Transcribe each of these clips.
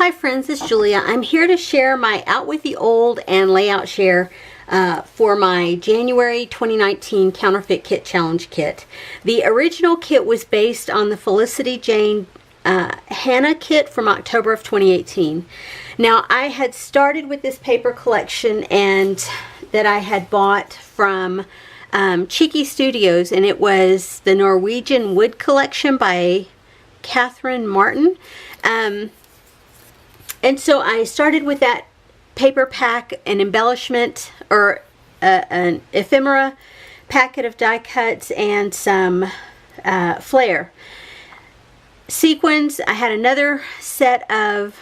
Hi friends, it's Julia. I'm here to share my Out with the Old and layout share for my January 2019 Counterfeit Kit Challenge kit. The original kit was based on the Felicity Jane Hannah kit from October of 2018. Now I had started with this paper collection and that I had bought from CKC Studios, and it was the Norwegian Wood collection by Catherine Martin. And so I started with that paper pack, an embellishment, or an ephemera packet of die cuts, and some flare. Sequins, I had another set of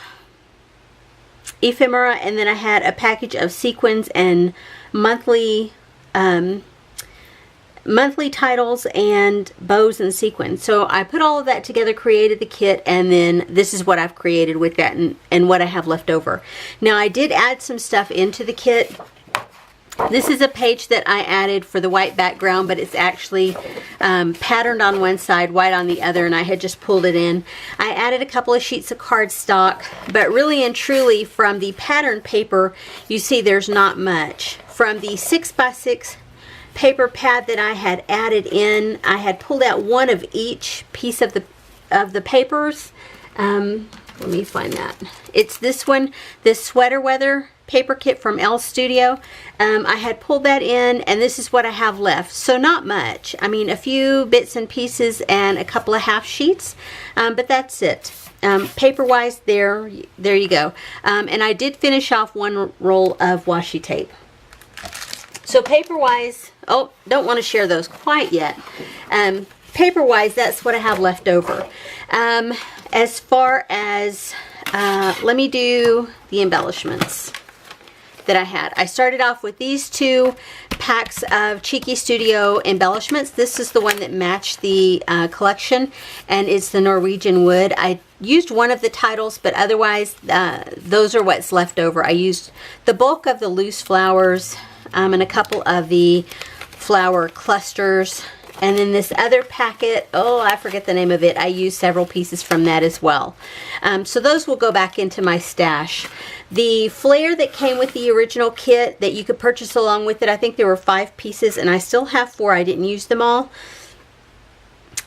ephemera, and then I had a package of sequins and monthly titles and bows and sequins. So I put all of that together, created the kit, and then this is what I've created with that and what I have left over. Now I did add some stuff into the kit. This is a page that I added for the white background, but it's actually patterned on one side, white on the other, and I had just pulled it in. I added a couple of sheets of cardstock, but really and truly from the pattern paper, you see there's not much. From the 6x6 paper pad that I had added in, I had pulled out one of each piece of the papers. Let me find that. It's this one, this Sweater Weather paper kit from L Studio. I had pulled that in, and this is what I have left. So not much. I mean, a few bits and pieces and a couple of half sheets, but that's it. Paper wise, there you go. And I did finish off one roll of washi tape. So paper-wise, oh, don't want to share those quite yet. Paper-wise, that's what I have left over. As far as, let me do the embellishments that I had. I started off with these two packs of CKC Studio embellishments. This is the one that matched the collection, and it's the Norwegian Wood. I used one of the titles, but otherwise, those are what's left over. I used the bulk of the loose flowers, and a couple of the flower clusters, and then this other packet, oh, I forget the name of it, I used several pieces from that as well. So those will go back into my stash. The flare that came with the original kit that you could purchase along with it, I think there were 5 pieces, and I still have 4. I didn't use them all.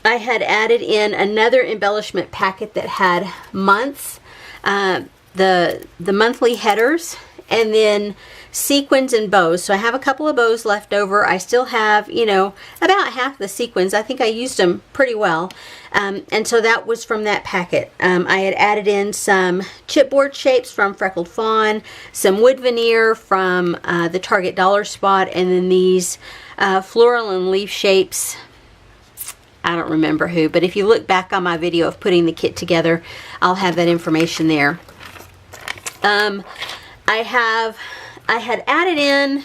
I had added in another embellishment packet that had months, the monthly headers, and then sequins and bows. So I have a couple of bows left over. I still have, you know, about half the sequins. I think I used them pretty well. And so that was from that packet. I had added in some chipboard shapes from Freckled Fawn, some wood veneer from the Target Dollar Spot, and then these floral and leaf shapes. I don't remember who, but if you look back on my video of putting the kit together, I'll have that information there. I had added in,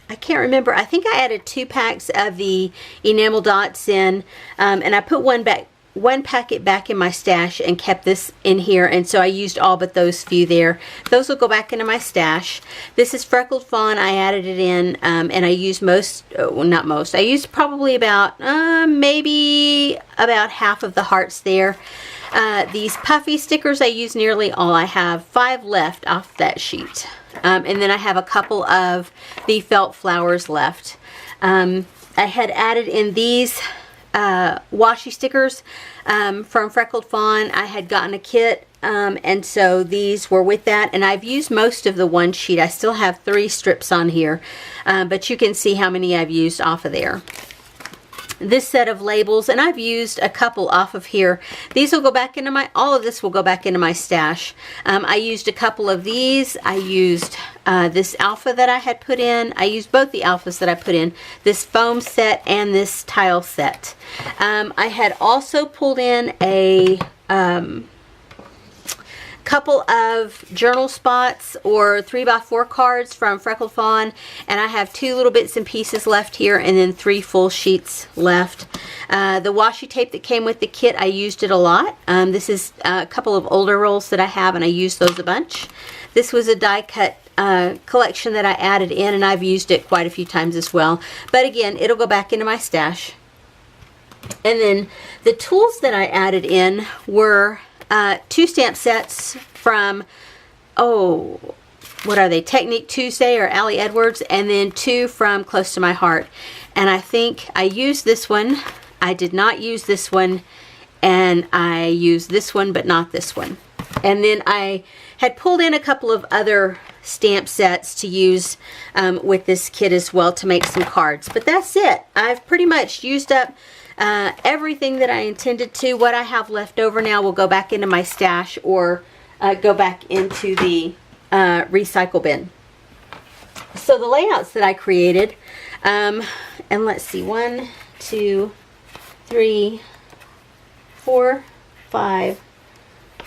I can't remember, I think I added 2 packs of the enamel dots in, and I put one packet back in my stash and kept this in here, and so I used all but those few there. Those will go back into my stash. This is Freckled Fawn. I added it in, and I used I used probably about, maybe about half of the hearts there. These puffy stickers, I used nearly all. I have 5 left off that sheet. And then I have a couple of the felt flowers left. I had added in these washi stickers from Freckled Fawn. I had gotten a kit, and so these were with that. And I've used most of the one sheet. I still have 3 strips on here, but you can see how many I've used off of there. This set of labels, and I've used a couple off of here. These will go back into all of this will go back into my stash. I used a couple of these. I used this alpha that I had put in. I used both the alphas that I put in, this foam set and this tile set. I had also pulled in a couple of journal spots or 3x4 cards from Freckled Fawn, and I have 2 little bits and pieces left here, and then 3 full sheets left. The washi tape that came with the kit, I used it a lot. This is a couple of older rolls that I have, and I used those a bunch. This was a die cut collection that I added in, and I've used it quite a few times as well. But again, it'll go back into my stash. And then the tools that I added in were 2 stamp sets from, oh, what are they, Technique Tuesday or Allie Edwards, and then 2 from Close to My Heart. And I think I used this one, I did not use this one, and I used this one but not this one. And then I had pulled in a couple of other stamp sets to use with this kit as well to make some cards. But that's it. I've pretty much used up everything that I intended to. What I have left over now will go back into my stash or go back into the recycle bin. So the layouts that I created, and let's see, 1, 2, 3, 4, 5,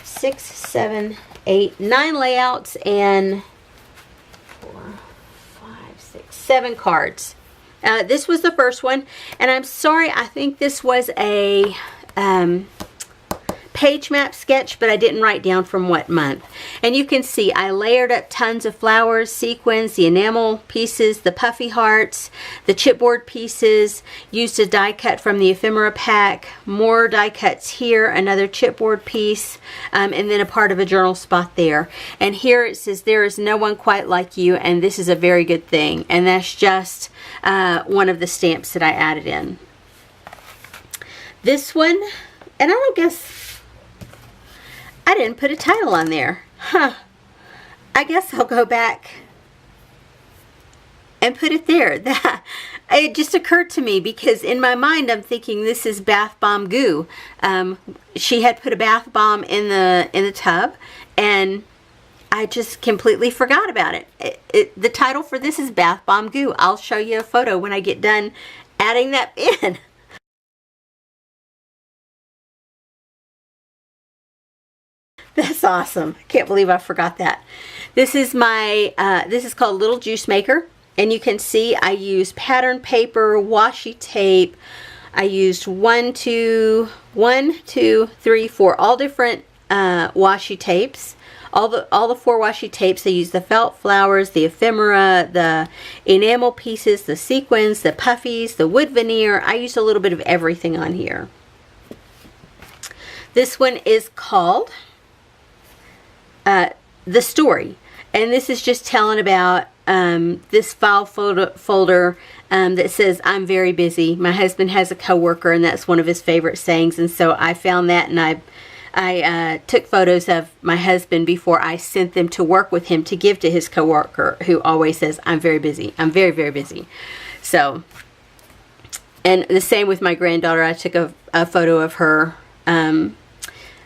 6, 7, 8, 9 layouts and 4, 5, 6, 7 cards. This was the first one, and I'm sorry, I think this was a page map sketch, but I didn't write down from what month. And you can see I layered up tons of flowers, sequins, the enamel pieces, the puffy hearts, the chipboard pieces, used a die cut from the ephemera pack, more die cuts here, another chipboard piece, and then a part of a journal spot there. And here it says, there is no one quite like you, and this is a very good thing. And that's just one of the stamps that I added in. This one, and I don't guess, I didn't put a title on there. Huh. I guess I'll go back and put it there. It just occurred to me because in my mind I'm thinking this is bath bomb goo. She had put a bath bomb in the tub, and I just completely forgot about it. The title for this is bath bomb goo. I'll show you a photo when I get done adding that in. That's awesome. I can't believe I forgot that. This is my, this is called Little Juice Maker. And you can see I used pattern paper, washi tape. I used 1, 2, 3, 4, all different washi tapes. All the 4 washi tapes. I used the felt flowers, the ephemera, the enamel pieces, the sequins, the puffies, the wood veneer. I used a little bit of everything on here. This one is called The Story, and this is just telling about this file folder that says I'm very busy. My husband has a coworker, and that's one of his favorite sayings, and so I found that, and I took photos of my husband before I sent them to work with him to give to his coworker, who always says I'm very busy. I'm very, very busy. So, and the same with my granddaughter. I took a photo of her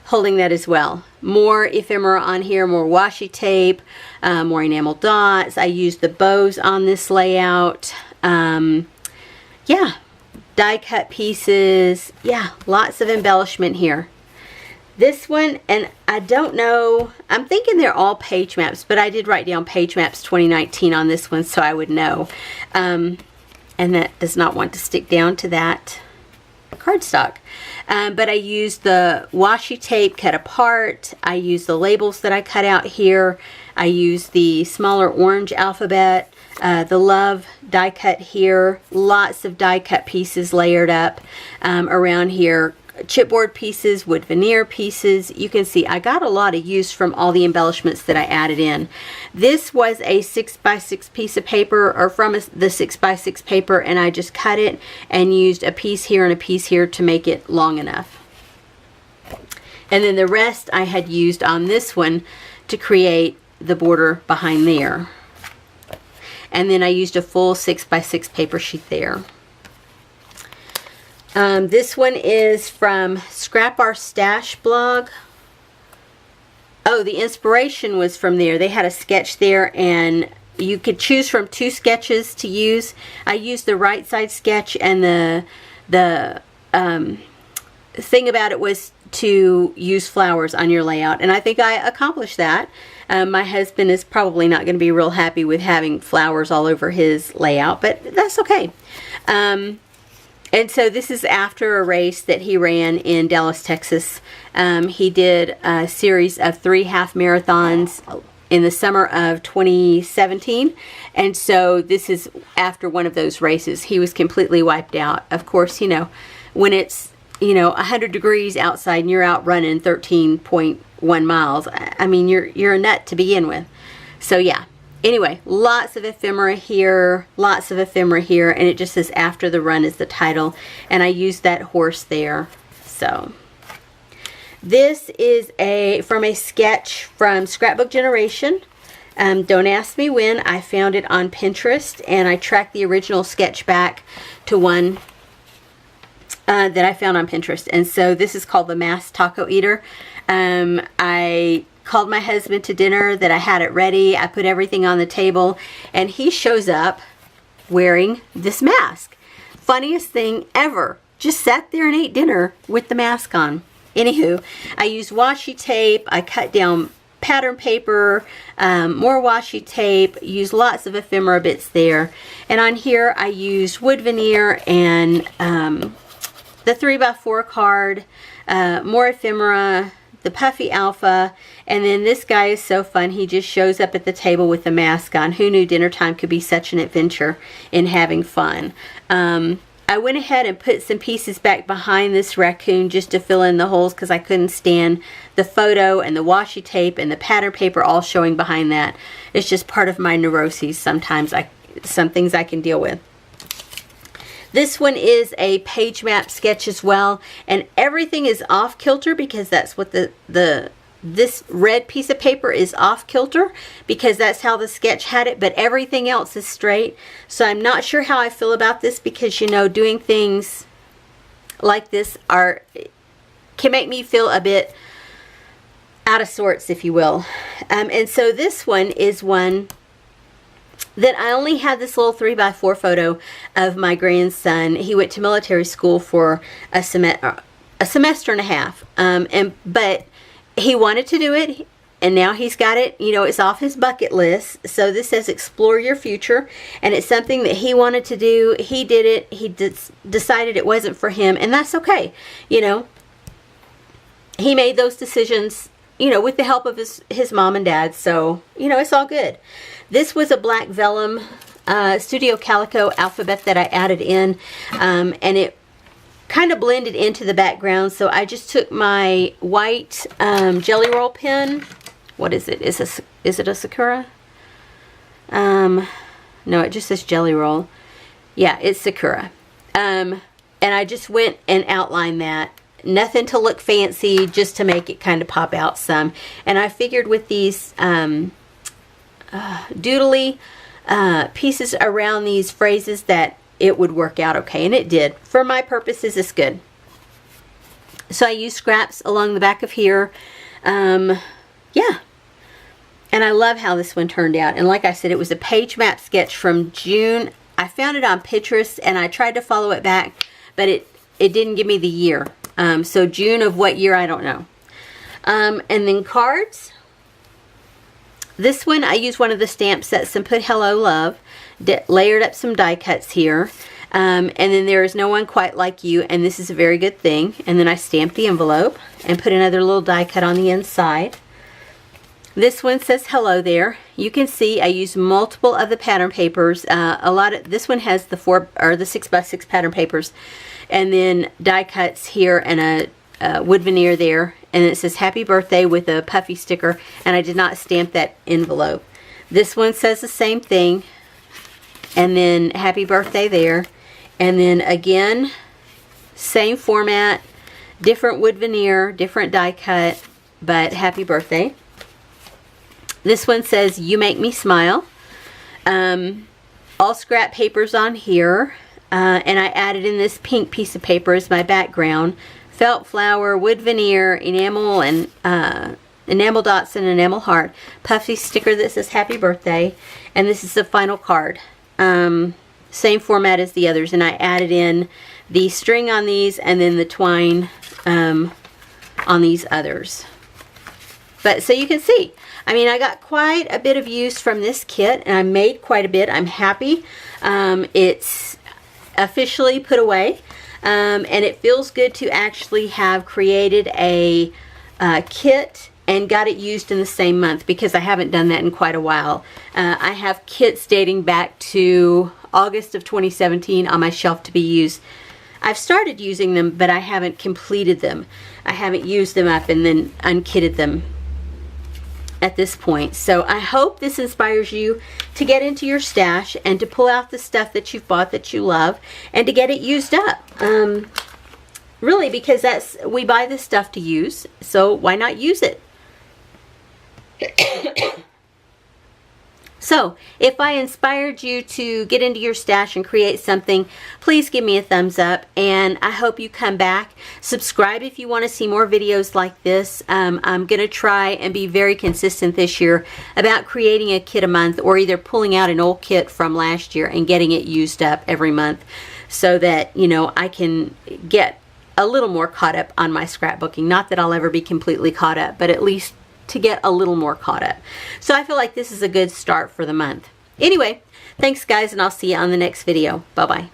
holding that as well. More ephemera on here, more washi tape, more enamel dots. I used the bows on this layout. Yeah, die cut pieces. Yeah, lots of embellishment here. This one, and I don't know, I'm thinking they're all page maps, but I did write down page maps 2019 on this one so I would know. And that does not want to stick down to that cardstock. But I used the washi tape cut apart. I used the labels that I cut out here. I used the smaller orange alphabet, the love die cut here. Lots of die cut pieces layered up around here. Chipboard pieces, wood veneer pieces. You can see I got a lot of use from all the embellishments that I added in. This was a 6x6 piece of paper, or from the 6x6 paper, and I just cut it and used a piece here and a piece here to make it long enough. And then the rest I had used on this one to create the border behind there. And then I used a full 6x6 paper sheet there. This one is from Scrap Our Stash blog. Oh, the inspiration was from there. They had a sketch there, and you could choose from 2 sketches to use. I used the right side sketch, and the thing about it was to use flowers on your layout, and I think I accomplished that. My husband is probably not going to be real happy with having flowers all over his layout, but that's okay. And so this is after a race that he ran in Dallas, Texas. He did a series of 3 half marathons in the summer of 2017. And so this is after one of those races. He was completely wiped out. Of course, you know, when it's, you know, 100 degrees outside and you're out running 13.1 miles. I mean, you're a nut to begin with. So yeah. Anyway, lots of ephemera here, lots of ephemera here, and it just says after the run is the title, and I used that horse there. So this is from a sketch from Scrapbook Generation. Don't ask me when. I found it on Pinterest, and I tracked the original sketch back to one that I found on Pinterest. And so this is called the Mass Taco Eater. I called my husband to dinner that I had it ready. I put everything on the table, and he shows up wearing this mask. Funniest thing ever. Just sat there and ate dinner with the mask on. Anywho, I used washi tape. I cut down pattern paper, more washi tape, used lots of ephemera bits there. And on here I used wood veneer and the 3x4 card, more ephemera, the puffy alpha, and then this guy is so fun. He just shows up at the table with the mask on. Who knew dinner time could be such an adventure in having fun? I went ahead and put some pieces back behind this raccoon just to fill in the holes because I couldn't stand the photo and the washi tape and the pattern paper all showing behind that. It's just part of my neuroses. Sometimes some things I can deal with. This one is a page map sketch as well, and everything is off kilter because that's what this red piece of paper is off kilter because that's how the sketch had it, but everything else is straight. So I'm not sure how I feel about this because, you know, doing things like this can make me feel a bit out of sorts, if you will. And so this one is one that I only had this little 3x4 photo of my grandson. He went to military school for a semester and a half, but he wanted to do it, and now he's got it. You know, it's off his bucket list. So this says explore your future, and it's something that he wanted to do. He did it. He decided it wasn't for him, and that's okay. You know, he made those decisions, you know, with the help of his mom and dad. So, you know, it's all good. This was a black vellum Studio Calico alphabet that I added in, and it kind of blended into the background. So I just took my white jelly roll pen. What is it? Is it a Sakura? No, it just says jelly roll. Yeah, it's Sakura. And I just went and outlined that. Nothing to look fancy, just to make it kind of pop out some. And I figured with these doodly pieces around these phrases that it would work out okay, and it did. For my purposes, it's good. So I used scraps along the back of here. Yeah. And I love how this one turned out. And like I said, it was a page map sketch from June. I found it on Pinterest, and I tried to follow it back, but it didn't give me the year. So June of what year, I don't know. And then cards. This one, I used one of the stamp sets and put Hello Love. Layered up some die cuts here. And then There Is No One Quite Like You, and this is a very good thing. And then I stamped the envelope and put another little die cut on the inside. This one says hello there. You can see I used multiple of the pattern papers. This one has the 6x6 pattern papers, and then die cuts here and a wood veneer there. And it says happy birthday with a puffy sticker, and I did not stamp that envelope. This one says the same thing, and then happy birthday there. And then again, same format, different wood veneer, different die cut, but happy birthday. This one says you make me smile. All scrap papers on here, and I added in this pink piece of paper as my background. Felt flower, wood veneer, enamel, and enamel dots and enamel heart. Puffy sticker that says happy birthday. And this is the final card. Same format as the others. And I added in the string on these and then the twine on these others. But so you can see, I mean, I got quite a bit of use from this kit, and I made quite a bit. I'm happy. It's officially put away. And it feels good to actually have created a kit and got it used in the same month, because I haven't done that in quite a while. I have kits dating back to August of 2017 on my shelf to be used. I've started using them, but I haven't completed them. I haven't used them up and then unkitted them at this point. So I hope this inspires you to get into your stash and to pull out the stuff that you've bought that you love and to get it used up. Really, because we buy this stuff to use, so why not use it? So, if I inspired you to get into your stash and create something, please give me a thumbs up, and I hope you come back. Subscribe if you want to see more videos like this. I'm going to try and be very consistent this year about creating a kit a month, or either pulling out an old kit from last year and getting it used up every month, so that, you know, I can get a little more caught up on my scrapbooking. Not that I'll ever be completely caught up, but at least to get a little more caught up. So I feel like this is a good start for the month. Anyway, thanks guys, and I'll see you on the next video. Bye-bye.